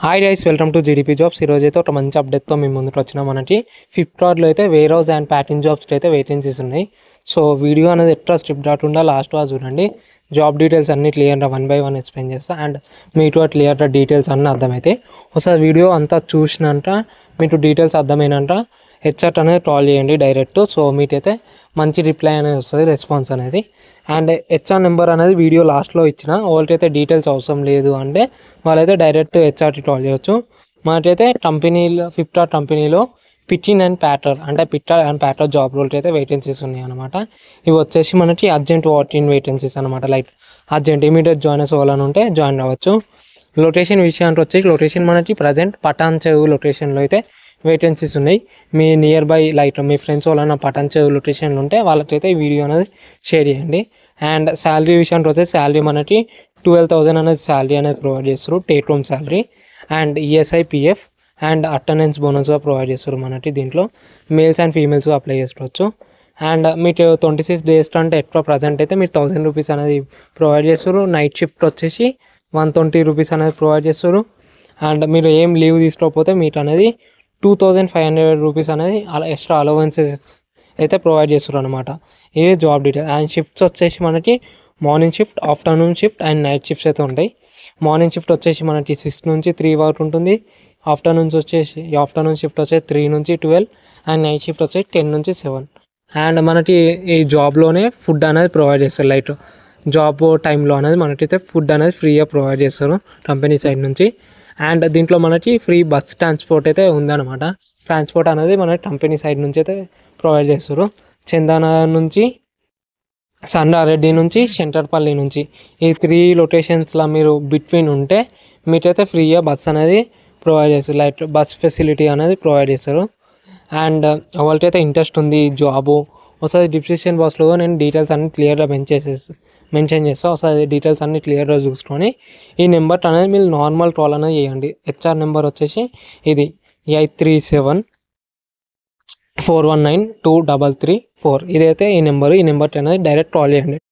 Hi guys, welcome to GDP jobs. ఈరోజు అయితే ఒక మంచి అప్డేట్తో మేము ముందుకు వచ్చినా. మనకి ఫ్లిప్కార్ట్లో అయితే వేర్ హౌస్ అండ్ ప్యాకింగ్ జాబ్స్కి అయితే వేకెన్సీస్ ఉన్నాయి. సో వీడియో అనేది ఎట్లా స్ట్రిప్ డాకుండా లాస్ట్ వా చూడండి. జాబ్ డీటెయిల్స్ అన్ని క్లియర్గా 1 by 1 ఎక్స్ప్లెయిన్ చేస్తా అండ్ మీకు క్లియర్గా డీటెయిల్స్ అన్నీ అర్థమైతే ఒకసారి వీడియో అంతా చూసినంత మీకు డీటెయిల్స్ అర్థమైనంత హెచ్ఆర్ అనేది కాల్ చేయండి డైరెక్ట్. సో మీకైతే మంచి రిప్లై అనేది వస్తుంది, రెస్పాన్స్ అనేది. అండ్ హెచ్ఆర్ నెంబర్ అనేది వీడియో లాస్ట్లో ఇచ్చిన వాళ్ళకైతే డీటెయిల్స్ అవసరం లేదు అంటే వాళ్ళైతే డైరెక్ట్ హెచ్ఆర్కి కాల్ చేయవచ్చు. మనకైతే కంపెనీలో ఫ్లిప్కార్ట్ కంపెనీలో పిట్టింగ్ అండ్ ప్యాటర్ అంటే పిట్టర్ అండ్ ప్యాటర్ జాబ్ రోల్కి అయితే వేకెన్సీస్ ఉన్నాయి అనమాట. ఇవి వచ్చేసి మనకి అర్జెంట్ వాకింగ్ వేకెన్సీస్ అనమాట. లైక్ అర్జెంట్ ఇమీడియట్ జాయిన్ అవ్వాలని ఉంటే జాయిన్ అవ్వచ్చు. లొకేషన్ విషయానికి వచ్చి లొకేషన్ మనకి ప్రజెంట్ పటాన్ చెరువు లొకేషన్లో అయితే వేకెన్సీస్ ఉన్నాయి. మీ నియర్ బై లైక్ మీ ఫ్రెండ్స్ వాళ్ళన్న పటాన్ చెరువు లొకేషన్లు ఉంటే వాళ్ళకైతే ఈ వీడియో అనేది షేర్ చేయండి. అండ్ శాలరీ విషయానికి వచ్చే శాలరీ మనకి 12,000 అనేది శాలరీ అనేది ప్రొవైడ్ చేస్తారు, take home salary. And ESI PF and attendance బోనస్గా ప్రొవైడ్ చేస్తారు. మనకి దీంట్లో మేల్స్ అండ్ ఫీమేల్స్ అప్లై చేసుకోవచ్చు. అండ్ మీకు 26 days అంటే ఎక్కువ ప్రజెంట్ అయితే మీరు 1,000 రూపీస్ అనేది ప్రొవైడ్ చేస్తారు. నైట్ షిఫ్ట్ వచ్చేసి 120 రూపీస్ అనేది ప్రొవైడ్ చేస్తారు. అండ్ మీరు ఏం లీవ్ తీసుకోకపోతే మీకు అనేది 2,500 రూపీస్ అనేది అలా ఎక్స్ట్రా అలవెన్సెస్ అయితే ప్రొవైడ్ చేస్తారు అనమాట. ఇవే జాబ్ డీటెయిల్. అండ్ షిఫ్ట్స్ వచ్చేసి మనకి morning shift, afternoon shift and night shifts అయితే ఉంటాయి. మార్నింగ్ షిఫ్ట్ వచ్చేసి మనకి 6 నుంచి 3 వరకు ఉంటుంది. ఆఫ్టర్నూన్ షిఫ్ట్ వచ్చేసి 3 నుంచి 12 అండ్ నైట్ షిఫ్ట్ వచ్చేసి 10 నుంచి 7. అండ్ మనకి ఈ జాబ్లోనే ఫుడ్ అనేది ప్రొవైడ్ చేస్తారు. లైట్ జాబ్ టైంలో అనేది మనకైతే ఫుడ్ అనేది ఫ్రీగా ప్రొవైడ్ చేస్తారు కంపెనీ సైడ్ నుంచి. అండ్ దీంట్లో మనకి ఫ్రీ బస్ ట్రాన్స్పోర్ట్ అయితే ఉందన్నమాట. ట్రాన్స్పోర్ట్ అనేది మన కంపెనీ సైడ్ నుంచి అయితే ప్రొవైడ్ చేస్తారు. చందానగర్ నుంచి, సంగారెడ్డి నుంచి, శంకర్పల్లి నుంచి ఈ 3 లొకేషన్స్లో మీరు బిట్వీన్ ఉంటే మీకైతే ఫ్రీగా బస్ అనేది ప్రొవైడ్ చేస్తారు. లైక్ బస్ ఫెసిలిటీ అనేది ప్రొవైడ్ చేస్తారు. అండ్ వాళ్ళకైతే ఇంట్రెస్ట్ ఉంది జాబు ఒకసారి డిస్క్రిప్షన్ బాక్స్లో నేను డీటెయిల్స్ అన్ని క్లియర్గా మెన్షన్ చేస్తాను. ఒకసారి డీటెయిల్స్ అన్ని క్లియర్గా చూసుకొని ఈ నెంబర్ అనేది మీరు నార్మల్ కాల్ అనేది చేయండి. హెచ్ఆర్ నెంబర్ వచ్చేసి ఇది 8374192334. ఇదైతే ఈ నెంబర్ అనేది డైరెక్ట్ కాల్ చేయండి.